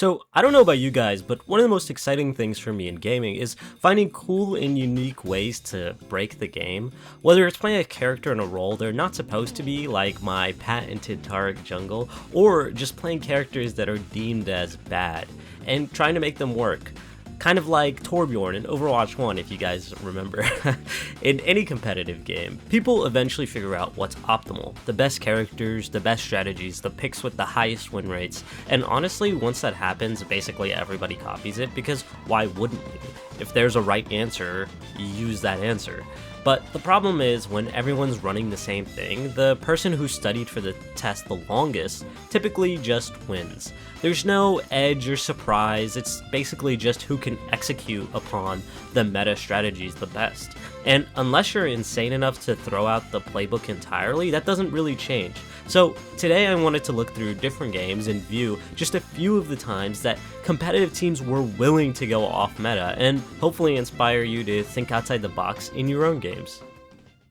So, I don't know about you guys, but one of the most exciting things for me in gaming is finding cool and unique ways to break the game. Whether it's playing a character in a role they're not supposed to be, like my patented Taric jungle, or just playing characters that are deemed as bad, and trying to make them work. Kind of like Torbjorn in Overwatch 1, if you guys remember. In any competitive game, people eventually figure out what's optimal. The best characters, the best strategies, the picks with the highest win rates. And honestly, once that happens, basically everybody copies it, because why wouldn't you? If there's a right answer, you use that answer. But the problem is, when everyone's running the same thing, the person who studied for the test the longest typically just wins. There's no edge or surprise, it's basically just who can execute upon the meta strategies the best. And unless you're insane enough to throw out the playbook entirely, that doesn't really change. So today I wanted to look through different games and view just a few of the times that competitive teams were willing to go off meta, and hopefully inspire you to think outside the box in your own games.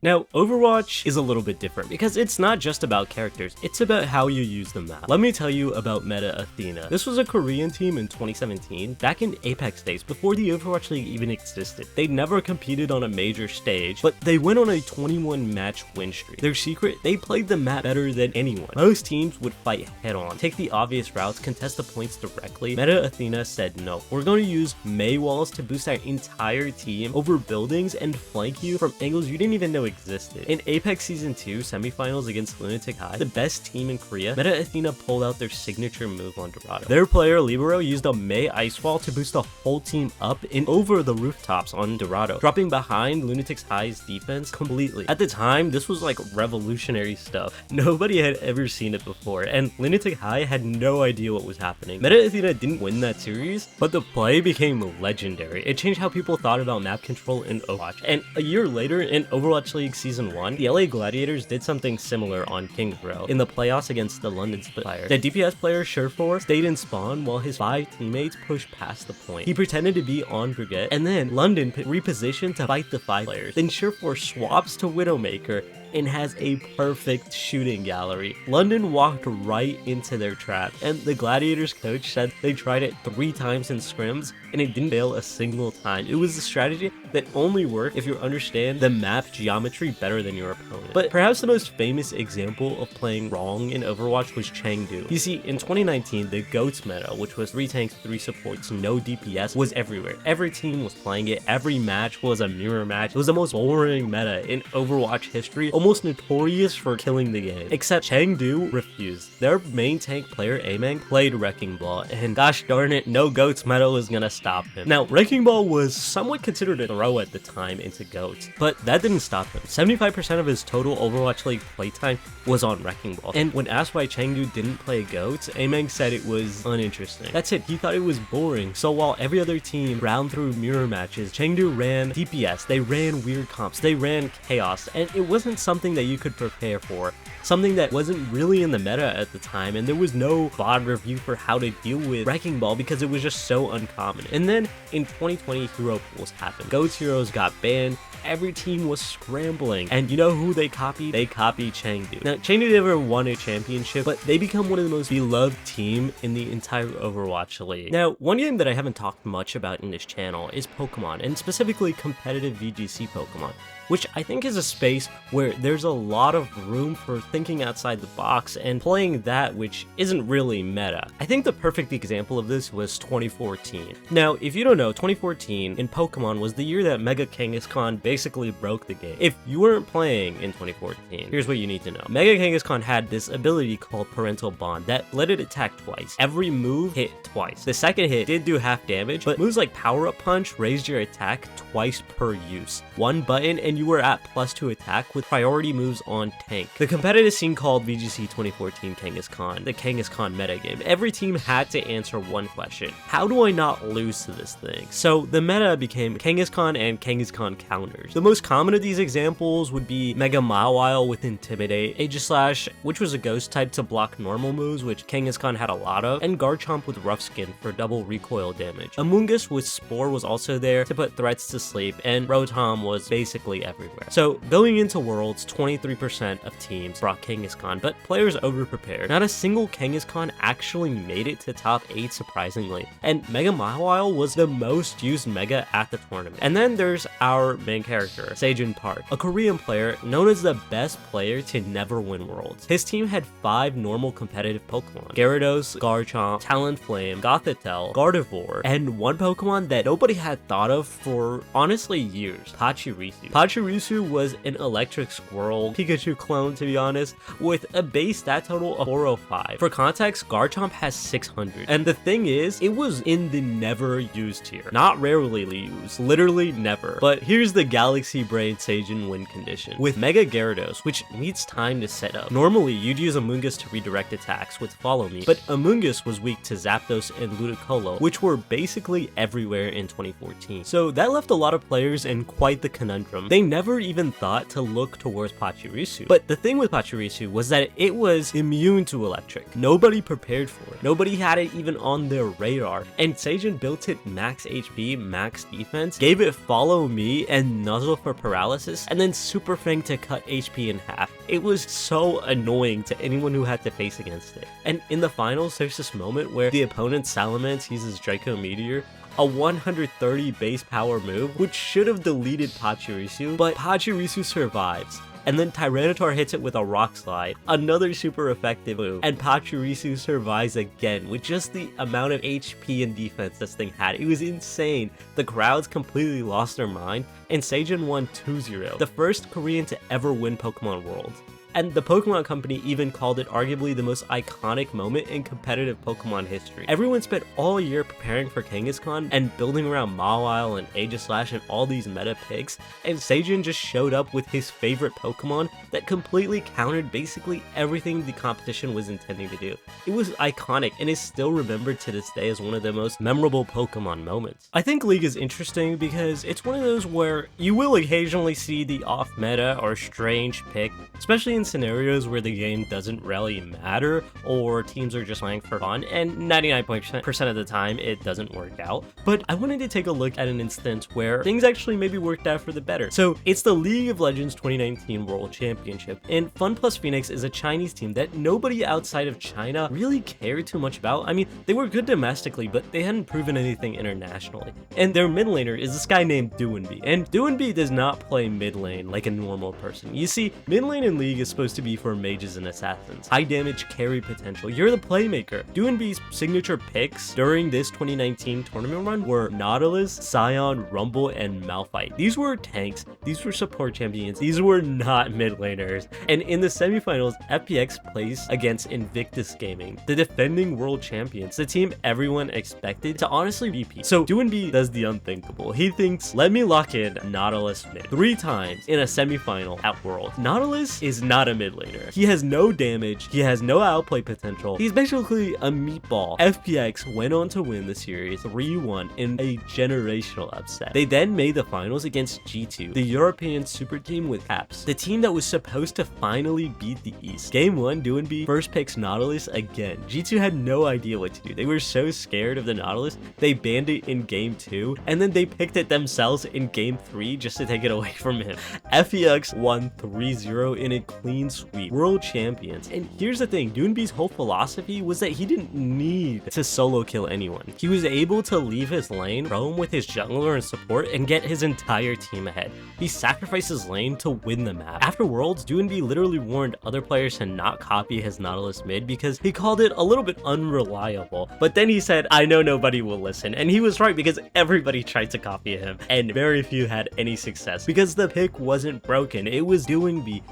Now, Overwatch is a little bit different because it's not just about characters, it's about how you use the map. Let me tell you about Meta Athena. This was a Korean team in 2017, back in Apex days, before the Overwatch League even existed. They never competed on a major stage, but they went on a 21 match win streak. Their secret, they played the map better than anyone. Most teams would fight head on, take the obvious routes, contest the points directly. Meta Athena said no. We're going to use Mei walls to boost our entire team over buildings and flank you from angles you didn't even know existed. In Apex Season 2 semifinals against Lunatic High, the best team in Korea, Meta Athena pulled out their signature move on Dorado. Their player, Libero, used a Mei Ice Wall to boost the whole team up and over the rooftops on Dorado, dropping behind Lunatic High's defense completely. At the time, this was like revolutionary stuff. Nobody had ever seen it before, and Lunatic High had no idea what was happening. Meta Athena didn't win that series, but the play became legendary. It changed how people thought about map control in Overwatch. And a year later, in Overwatch League Season 1, the LA Gladiators did something similar on King's Row in the playoffs against the London Spitfire. The DPS player Surefour stayed in spawn while his 5 teammates pushed past the point. He pretended to be on Brigette, and then London repositioned to fight the 5 players. Then Surefour swaps to Widowmaker and has a perfect shooting gallery. London walked right into their trap, and the Gladiators coach said they tried it 3 times in scrims and it didn't fail a single time. It was a strategy that only worked if you understand the map geometry better than your opponent. But perhaps the most famous example of playing wrong in Overwatch was Chengdu. You see, in 2019, the GOATS meta, which was 3 tanks, 3 supports, no DPS, was everywhere. Every team was playing it, every match was a mirror match. It was the most boring meta in Overwatch history, almost notorious for killing the game. Except Chengdu refused. Their main tank player, Ameng, played Wrecking Ball, and gosh darn it, no GOATS meta was gonna stop him. Now, Wrecking Ball was somewhat considered a throw at the time into GOATS, but that didn't stop him. 75% of his total Overwatch League playtime was on Wrecking Ball, and when asked why Chengdu didn't play GOATS, Ameng said it was uninteresting. That's it, he thought it was boring. So while every other team ground through mirror matches, Chengdu ran DPS, they ran weird comps, they ran chaos, and it wasn't something that you could prepare for. Something that wasn't really in the meta at the time, and there was no VOD review for how to deal with Wrecking Ball because it was just so uncommon. And then in 2020, hero pools happened. GOATS heroes got banned. Every team was scrambling, and you know who they copied? They copied Chengdu. Now, Chengdu never won a championship, but they become one of the most beloved team in the entire Overwatch League. Now, one game that I haven't talked much about in this channel is Pokémon, and specifically competitive VGC Pokémon, which I think is a space where there's a lot of room for thinking outside the box and playing that which isn't really meta. I think the perfect example of this was 2014. Now, if you don't know, 2014 in Pokemon was the year that Mega Kangaskhan basically broke the game. If you weren't playing in 2014, here's what you need to know. Mega Kangaskhan had this ability called Parental Bond that let it attack twice. Every move hit twice. The second hit did do half damage, but moves like Power Up Punch raised your attack twice per use. One button and you were at +2 attack with priority moves on tank. The competitive scene called VGC 2014 Kangaskhan, the Kangaskhan metagame. Every team had to answer one question: how do I not lose to this thing? So the meta became Kangaskhan and Kangaskhan counters. The most common of these examples would be Mega Mawile with Intimidate, Aegislash, which was a ghost type to block normal moves, which Kangaskhan had a lot of, and Garchomp with Rough Skin for double recoil damage. Amoonguss with Spore was also there to put threats to sleep, and Rotom was basically everywhere. So going into Worlds, 23% of teams brought Kangaskhan, but players overprepared. Not a single Kangaskhan actually made it to top 8 surprisingly, and Mega Mawile was the most used Mega at the tournament. And then there's our main character, Sejin Park, a Korean player known as the best player to never win Worlds. His team had 5 normal competitive Pokemon: Gyarados, Garchomp, Talonflame, Gothitelle, Gardevoir, and one Pokemon that nobody had thought of for honestly years, Pachirisu. Pachirisu was an electric squirrel Pikachu clone, to be honest, with a base stat total of 405. For context, Garchomp has 600, and the thing is, it was in the never used tier. Not rarely used, literally never. But here's the Galaxy Brain Sejin win condition. With Mega Gyarados, which needs time to set up. Normally, you'd use Amoonguss to redirect attacks with Follow Me, but Amoonguss was weak to Zapdos and Ludicolo, which were basically everywhere in 2014. So that left a lot of players in quite the conundrum. They never even thought to look towards Pachirisu. But the thing with Pachirisu was that it was immune to electric. Nobody prepared for it. Nobody had it even on their radar. And Sejin built it max HP, max defense, gave it Follow Me and Nuzzle for paralysis, and then Super Fang to cut HP in half. It was so annoying to anyone who had to face against it. And in the finals, there's this moment where the opponent Salamence uses Draco Meteor, a 130 base power move, which should have deleted Pachirisu, but Pachirisu survives. And then Tyranitar hits it with a Rock Slide, another super effective move, and Pachirisu survives again with just the amount of HP and defense this thing had. It was insane. The crowds completely lost their mind, and Sejin won 2-0, the first Korean to ever win Pokemon Worlds. And the Pokemon Company even called it arguably the most iconic moment in competitive Pokemon history. Everyone spent all year preparing for Kangaskhan and building around Mawile and Aegislash and all these meta picks, and Sejin just showed up with his favorite Pokemon that completely countered basically everything the competition was intending to do. It was iconic and is still remembered to this day as one of the most memorable Pokemon moments. I think League is interesting because it's one of those where you will occasionally see the off-meta or strange pick, especially in scenarios where the game doesn't really matter or teams are just playing for fun, and 99% of the time it doesn't work out. But I wanted to take a look at an instance where things actually maybe worked out for the better. So it's the League of Legends 2019 World Championship, and FunPlus Phoenix is a Chinese team that nobody outside of China really cared too much about. I mean, they were good domestically, but they hadn't proven anything internationally. And their mid laner is this guy named Doinb, and Doinb does not play mid lane like a normal person. You see, mid lane in League is supposed to be for mages and assassins. High damage, carry potential. You're the playmaker. Doinb's signature picks during this 2019 tournament run were Nautilus, Scion, Rumble, and Malphite. These were tanks. These were support champions. These were not mid laners. And in the semifinals, FPX plays against Invictus Gaming, the defending world champions, the team everyone expected to honestly repeat. So Doinb does the unthinkable. He thinks, let me lock in Nautilus mid 3 times in a semifinal at Worlds. Nautilus is not a mid laner. He has no damage. He has no outplay potential. He's basically a meatball. FPX went on to win the series 3-1 in a generational upset. They then made the finals against G2, the European super team with Caps, the team that was supposed to finally beat the East. Game 1, Doinb first picks Nautilus again. G2 had no idea what to do. They were so scared of the Nautilus, they banned it in Game 2, and then they picked it themselves in Game 3 just to take it away from him. FPX won 3-0 in a clean sweep. World champions. And here's the thing, Doinb's whole philosophy was that he didn't need to solo kill anyone. He was able to leave his lane, roam with his jungler and support, and get his entire team ahead. He sacrificed his lane to win the map. After Worlds, Doinb literally warned other players to not copy his Nautilus mid because he called it a little bit unreliable. But then he said, I know nobody will listen. And he was right because everybody tried to copy him and very few had any success because the pick wasn't broken. It was Doinb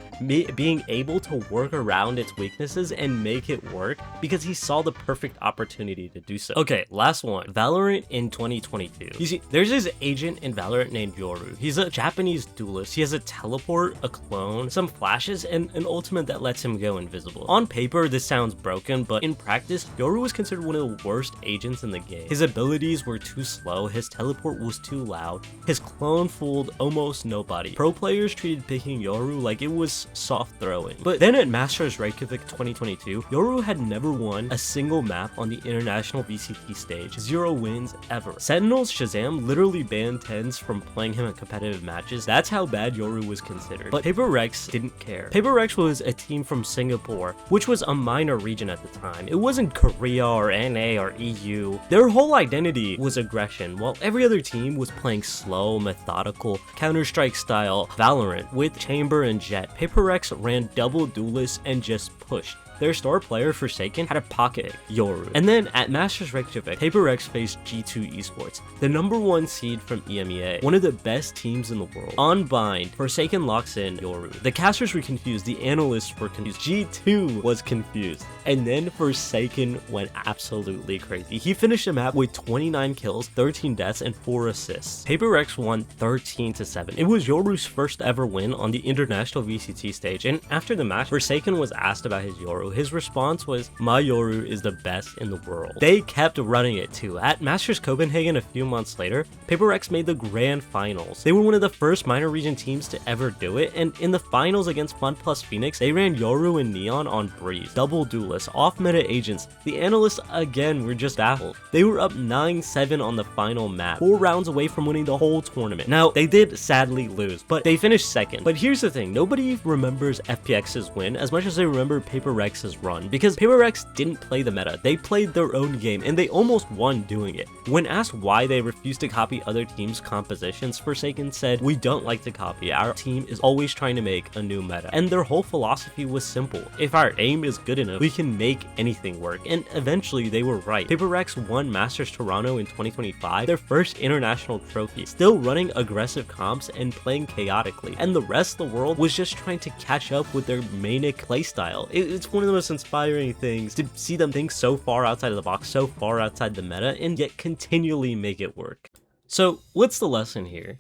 being able to work around its weaknesses and make it work because he saw the perfect opportunity to do so. Okay, last one. Valorant in 2022. You see, there's this agent in Valorant named Yoru. He's a Japanese duelist. He has a teleport, a clone, some flashes, and an ultimate that lets him go invisible. On paper, this sounds broken, but in practice, Yoru was considered one of the worst agents in the game. His abilities were too slow, his teleport was too loud, his clone fooled almost nobody. Pro players treated picking Yoru like it was soft throwing. But then at Masters Reykjavik 2022, Yoru had never won a single map on the international VCT stage. 0 wins ever. Sentinel's Shazam literally banned Tens from playing him in competitive matches. That's how bad Yoru was considered. But Paper Rex didn't care. Paper Rex was a team from Singapore, which was a minor region at the time. It wasn't Korea or NA or EU. Their whole identity was aggression, while every other team was playing slow, methodical, Counter-Strike style Valorant with Chamber and Jet. Paper Rex ran double duelists and just pushed. Their star player, Forsaken, had a pocket Yoru. And then at Masters Reykjavik, Paper Rex faced G2 Esports, the #1 seed from EMEA, one of the best teams in the world. On bind, Forsaken locks in Yoru. The casters were confused, the analysts were confused, G2 was confused. And then Forsaken went absolutely crazy. He finished the map with 29 kills, 13 deaths, and 4 assists. Paper Rex won 13-7. It was Yoru's first ever win on the international VCT stage, and after the match, Forsaken was asked about his Yoru. His response was, "My Yoru is the best in the world." They kept running it too. At Masters Copenhagen a few months later, Paper Rex made the grand finals. They were one of the first minor region teams to ever do it, and in the finals against Fun Plus Phoenix, they ran Yoru and Neon on Breeze. Double duelists, off-meta agents. The analysts again were just baffled. They were up 9-7 on the final map, 4 rounds away from winning the whole tournament. Now, they did sadly lose, but they finished second. But here's the thing, nobody remembers FPX's win as much as they remember Paper Rex's run, because Paper Rex didn't play the meta. They played their own game, and they almost won doing it. When asked why they refused to copy other teams' compositions, Forsaken said, "We don't like to copy. Our team is always trying to make a new meta." And their whole philosophy was simple. If our aim is good enough, we can make anything work. And eventually they were right. Paper Rex won Masters Toronto in 2025, their first international trophy, still running aggressive comps and playing chaotically. And the rest of the world was just trying to catch up with their manic playstyle. It's one of the most inspiring things to see them think so far outside of the box, so far outside the meta, and yet continually make it work. So what's the lesson here?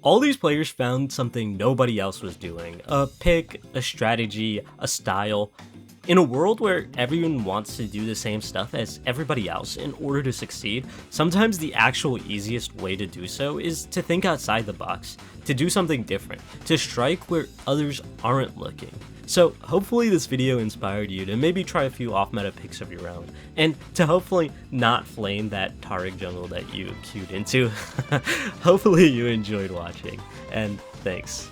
All these players found something nobody else was doing. A pick, a strategy, a style. In a world where everyone wants to do the same stuff as everybody else in order to succeed, sometimes the actual easiest way to do so is to think outside the box, to do something different, to strike where others aren't looking. So hopefully this video inspired you to maybe try a few off-meta picks of your own, and to hopefully not flame that Taric jungle that you queued into. Hopefully you enjoyed watching, and thanks.